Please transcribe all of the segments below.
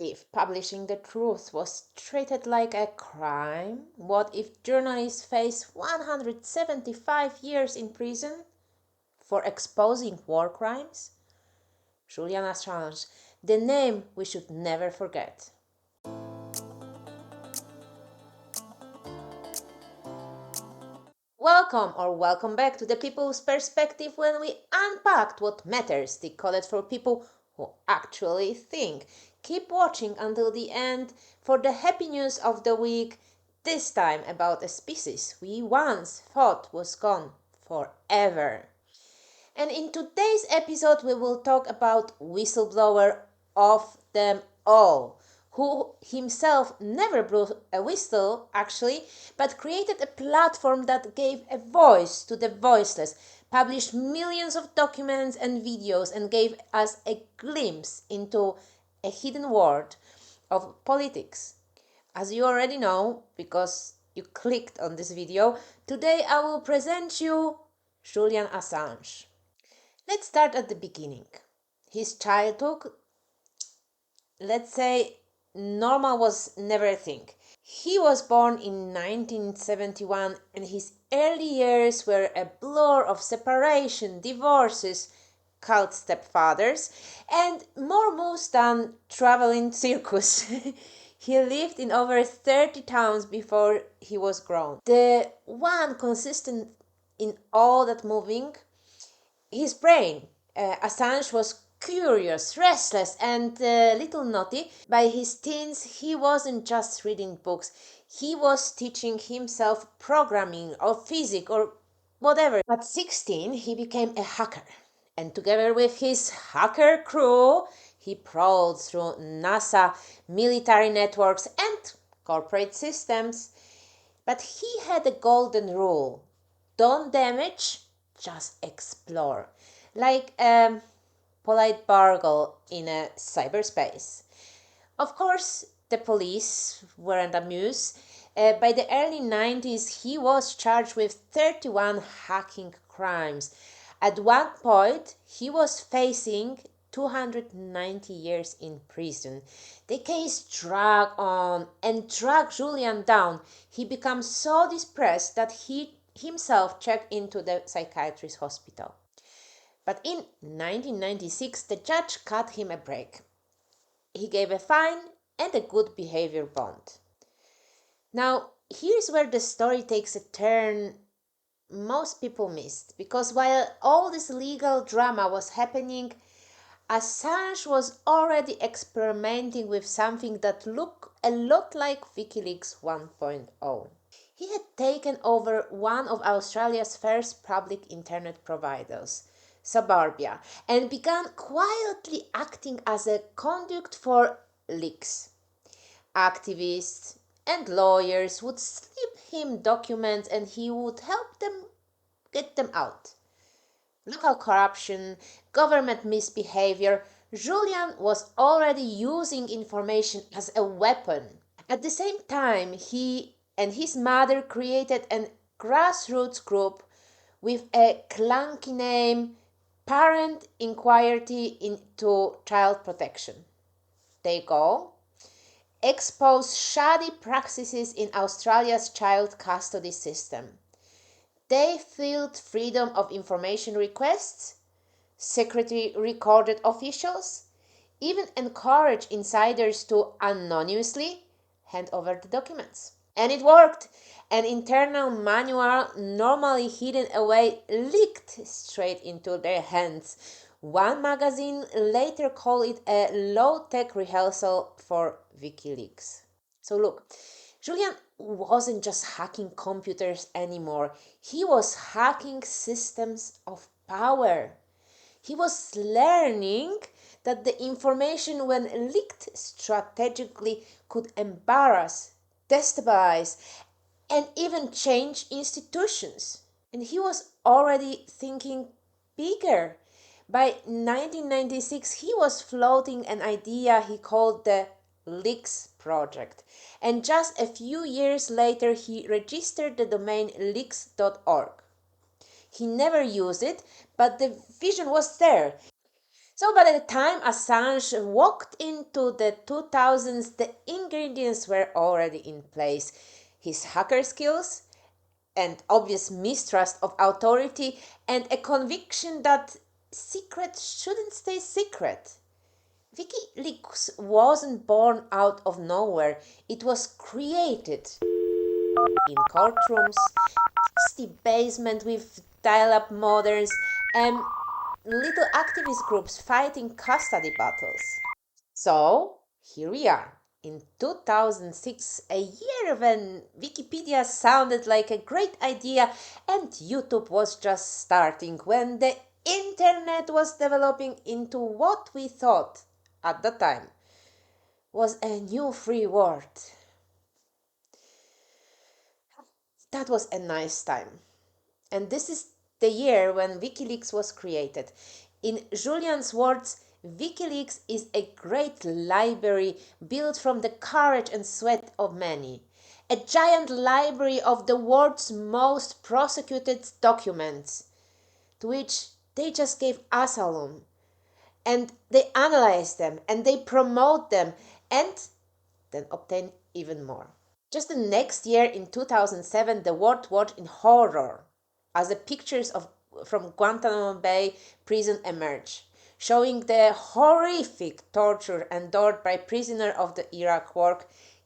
If publishing the truth was treated like a crime, what if journalists face 175 years in prison for exposing war crimes? Julian Assange, the name we should never forget. Welcome back to the People's Perspective, when we unpacked what matters, decoded for people who actually think. Keep watching until the end for the happy news of the week, this time about a species we once thought was gone forever. And in today's episode, we will talk about whistleblower of them all, who himself never blew a whistle, actually, but created a platform that gave a voice to the voiceless, published millions of documents and videos, and gave us a glimpse into a hidden world of politics. As you already know, because you clicked on this video, today I will present you Julian Assange. Let's start at the beginning. His childhood, let's say, normal was never a thing. He was born in 1971 and his early years were a blur of separation, divorces, cult stepfathers, and more moves than traveling circus. He lived in over 30 towns before he was grown. The one consistent in all that moving, his brain. Assange was curious, restless, and a little naughty. By his teens, he wasn't just reading books, he was teaching himself programming or physics or whatever. At 16, he became a hacker, and together with his hacker crew, he prowled through NASA, military networks, and corporate systems. But he had a golden rule: don't damage, just explore. Like a polite burgle in a cyberspace. Of course, the police weren't amused. By the early 90s, he was charged with 31 hacking crimes. At one point, he was facing 290 years in prison. The case dragged on and dragged Julian down. He became so depressed that he himself checked into the psychiatrist hospital. But in 1996, the judge cut him a break. He gave a fine and a good behavior bond. Now, here's where the story takes a turn most people missed, because while all this legal drama was happening, Assange was already experimenting with something that looked a lot like WikiLeaks 1.0. He had taken over one of Australia's first public internet providers, Suburbia, and began quietly acting as a conduit for leaks. Activists and lawyers would slip him documents and he would help them get them out. Local corruption, government misbehavior. Julian was already using information as a weapon. At the same time, he and his mother created a grassroots group with a clunky name, Parent Inquiry into Child Protection. They go expose shoddy practices in Australia's child custody system. They filed freedom of information requests, secretly recorded officials, even encouraged insiders to anonymously hand over the documents. And it worked. An internal manual, normally hidden away, leaked straight into their hands. One magazine later called it a low-tech rehearsal for WikiLeaks. So look, Julian wasn't just hacking computers anymore. He was hacking systems of power. He was learning that the information, when leaked strategically, could embarrass, destabilize, and even change institutions. And he was already thinking bigger. By 1996, he was floating an idea he called the Leaks Project. And just a few years later, he registered the domain leaks.org. He never used it, but the vision was there. So by the time Assange walked into the 2000s, the ingredients were already in place. His hacker skills, and obvious mistrust of authority, and a conviction that secrets shouldn't stay secret. WikiLeaks wasn't born out of nowhere, it was created in courtrooms, dusty basement with dial-up modems, and little activist groups fighting custody battles. So, here we are, in 2006, a year when Wikipedia sounded like a great idea and YouTube was just starting, when the internet was developing into what we thought, at the time, was a new free world. That was a nice time. And this is the year when WikiLeaks was created. In Julian's words, WikiLeaks is a great library built from the courage and sweat of many. A giant library of the world's most prosecuted documents, to which they just gave asylum. And they analyze them, and they promote them, and then obtain even more. Just the next year, in 2007, the world watched in horror as the pictures from Guantanamo Bay prison emerged, showing the horrific torture endured by prisoners of the Iraq War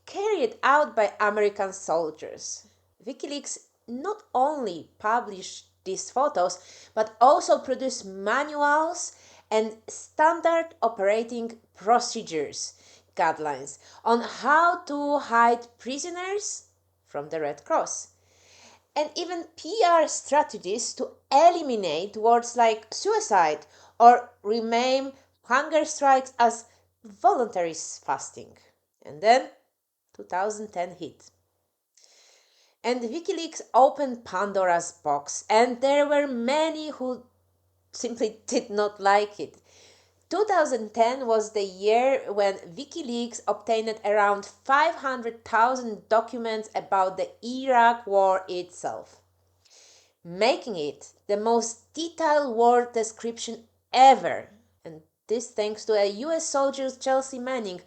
carried out by American soldiers. WikiLeaks not only published these photos, but also produced manuals and standard operating procedures guidelines on how to hide prisoners from the Red Cross, and even PR strategies to eliminate words like suicide or rename hunger strikes as voluntary fasting. And then 2010 hit. And WikiLeaks opened Pandora's box, and there were many who simply did not like it. 2010 was the year when WikiLeaks obtained around 500,000 documents about the Iraq War itself, making it the most detailed war description ever. And this thanks to a US soldier, Chelsea Manning,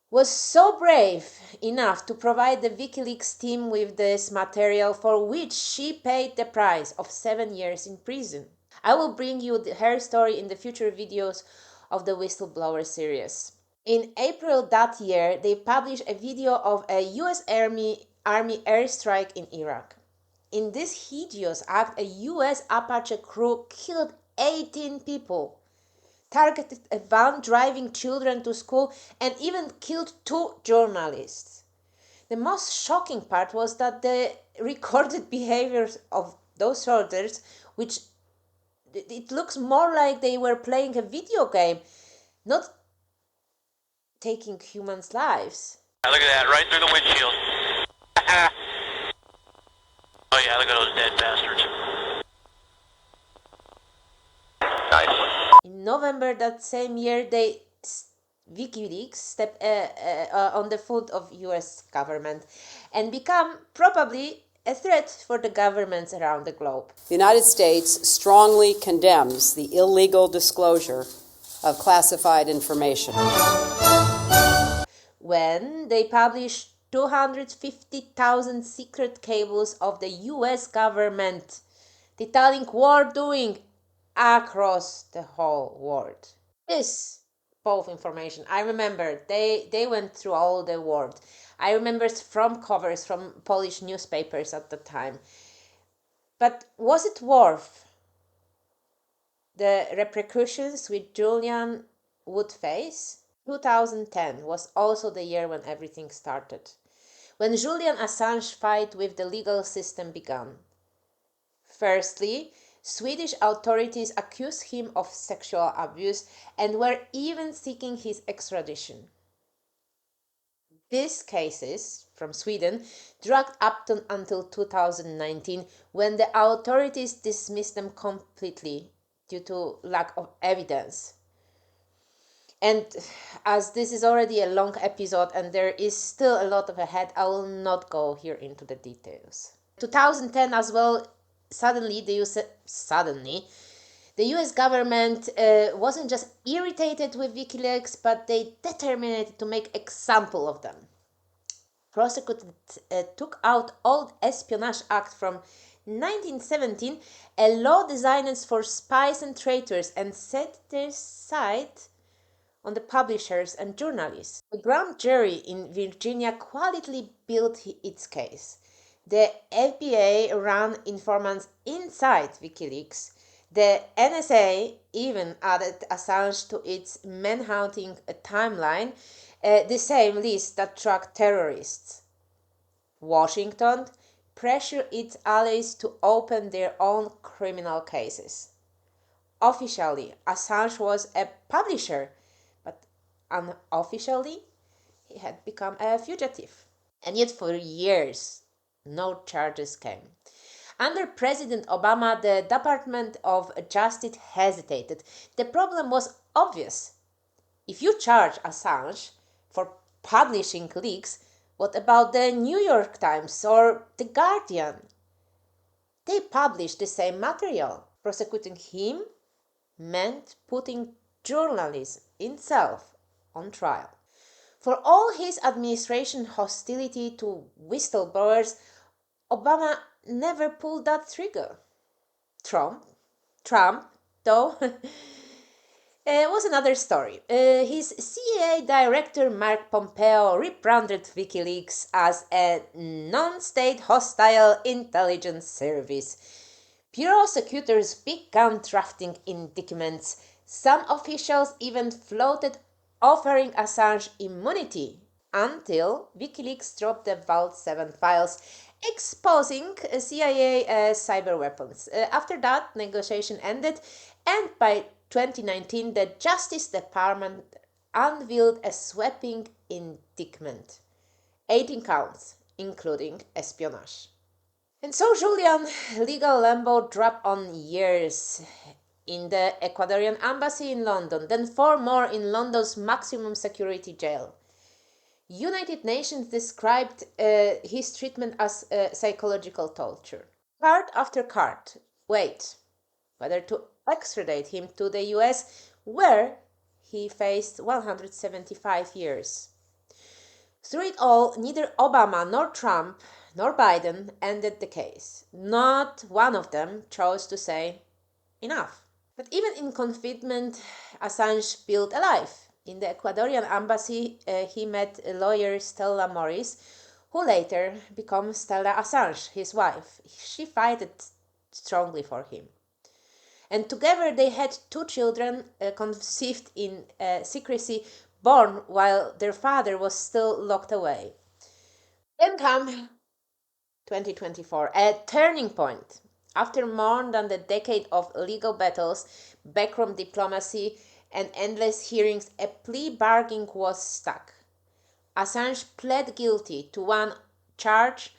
was so brave enough to provide the WikiLeaks team with this material, for which she paid the price of 7 years in prison. I will bring you her story in the future videos of the Whistleblower series. In April that year, they published a video of a US Army airstrike in Iraq. In this hideous act, a US Apache crew killed 18 people, targeted a van driving children to school, and even killed 2 journalists. The most shocking part was that the recorded behaviors of those soldiers, which it looks more like they were playing a video game, not taking humans' lives. Look at that, right through the windshield. Oh yeah, look at those dead bastards. Nice. In November that same year, WikiLeaks stepped on the foot of US government and become probably a threat for the governments around the globe. The United States strongly condemns the illegal disclosure of classified information. When they published 250,000 secret cables of the US government detailing war doing across the whole world. This both information, I remember, they went through all the world. I remember from covers from Polish newspapers at the time. But was it worth the repercussions which Julian would face? 2010 was also the year when everything started, when Julian Assange's fight with the legal system began. Firstly, Swedish authorities accused him of sexual abuse and were even seeking his extradition. These cases from Sweden dragged up until 2019, when the authorities dismissed them completely due to lack of evidence. And as this is already a long episode and there is still a lot of ahead, I will not go here into the details. 2010 as well, suddenly The US government wasn't just irritated with WikiLeaks, but they determined to make example of them. Prosecutors took out old Espionage Act from 1917, a law designed for spies and traitors, and set their sight on the publishers and journalists. The grand jury in Virginia quietly built its case. The FBI ran informants inside WikiLeaks. The NSA even added Assange to its manhunting timeline, the same list that tracked terrorists. Washington pressured its allies to open their own criminal cases. Officially, Assange was a publisher, but unofficially, he had become a fugitive. And yet, for years, no charges came. Under President Obama, the Department of Justice hesitated. The problem was obvious. If you charge Assange for publishing leaks, what about the New York Times or The Guardian? They published the same material. Prosecuting him meant putting journalism itself on trial. For all his administration hostility to whistleblowers, Obama never pulled that trigger. Trump, though, was another story. His CIA director Mark Pompeo rebranded WikiLeaks as a non-state hostile intelligence service. Prosecutors began drafting indictments. Some officials even floated offering Assange immunity until WikiLeaks dropped the Vault 7 files, exposing CIA cyber weapons. After that, negotiation ended, and by 2019, the Justice Department unveiled a sweeping indictment, 18 counts, including espionage. And so Julian legal limbo dropped on years in the Ecuadorian embassy in London, then 4 more in London's maximum security jail. United Nations described his treatment as psychological torture. Card after card. Wait, whether to extradite him to the US, where he faced 175 years. Through it all, neither Obama nor Trump nor Biden ended the case. Not one of them chose to say enough. But even in confinement, Assange built a life. In the Ecuadorian embassy, he met lawyer Stella Morris, who later became Stella Assange, his wife. She fought strongly for him. And together they had 2 children conceived in secrecy, born while their father was still locked away. Then come 2024, a turning point. After more than a decade of legal battles, backroom diplomacy, and endless hearings, a plea bargain was struck. Assange pled guilty to one charge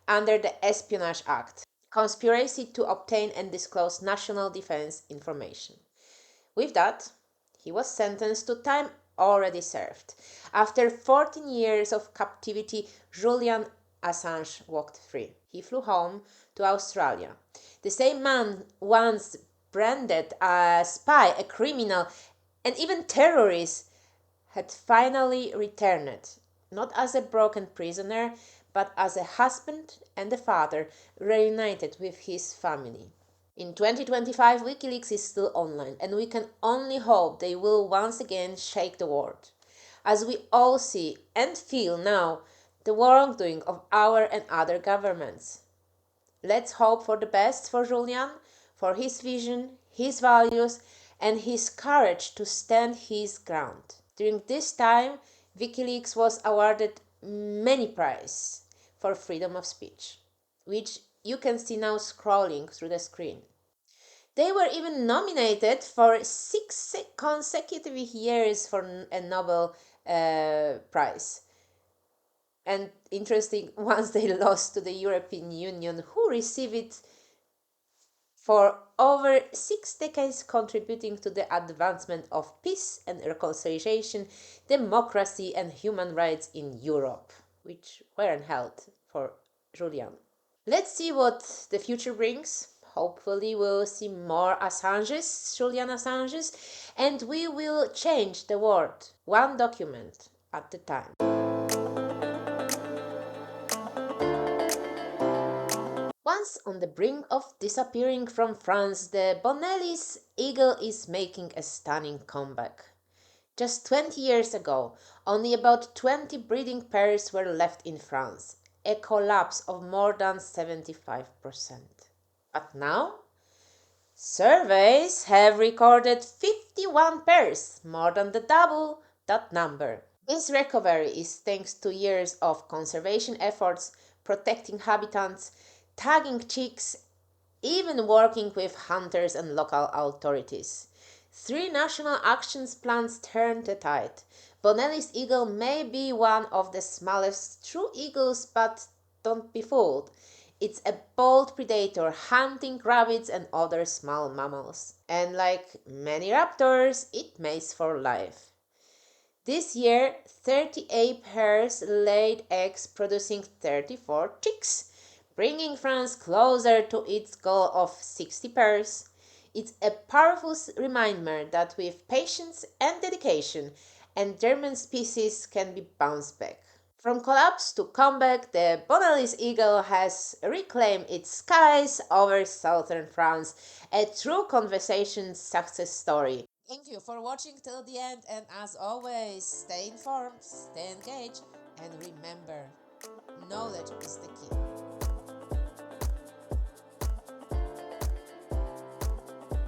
under the Espionage Act, conspiracy to obtain and disclose national defense information. With that, he was sentenced to time already served. After 14 years of captivity, Julian Assange walked free. He flew home to Australia. The same man once branded a spy, a criminal, and even terrorist had finally returned, not as a broken prisoner, but as a husband and a father reunited with his family. In 2025, WikiLeaks is still online, and we can only hope they will once again shake the world. As we all see and feel now the wrongdoing of our and other governments. Let's hope for the best for Julian, for his vision, his values, and his courage to stand his ground. During this time, WikiLeaks was awarded many prizes for freedom of speech, which you can see now scrolling through the screen. They were even nominated for 6 consecutive years for a Nobel Prize. And interesting, once they lost to the European Union, who received it for over 6 decades, contributing to the advancement of peace and reconciliation, democracy and human rights in Europe, which weren't held for Julian. Let's see what the future brings. hopefully we'll see more Assanges, Julian Assanges, and we will change the world, one document at a time. Once on the brink of disappearing from France, the Bonelli's eagle is making a stunning comeback. Just 20 years ago, only about 20 breeding pairs were left in France, a collapse of more than 75%. But now, surveys have recorded 51 pairs, more than the double that number. This recovery is thanks to years of conservation efforts, protecting habitats, tagging chicks, even working with hunters and local authorities. 3 national action plans turned the tide. Bonelli's eagle may be one of the smallest true eagles, but don't be fooled. It's a bold predator hunting rabbits and other small mammals. And like many raptors, it mates for life. This year, 38 pairs laid eggs, producing 34 chicks, bringing France closer to its goal of 60 pairs. It's a powerful reminder that with patience and dedication, endangered species can be bounced back. From collapse to comeback, the Bonelli's eagle has reclaimed its skies over southern France, a true conservation success story. Thank you for watching till the end, and as always, stay informed, stay engaged, and remember, knowledge is the key.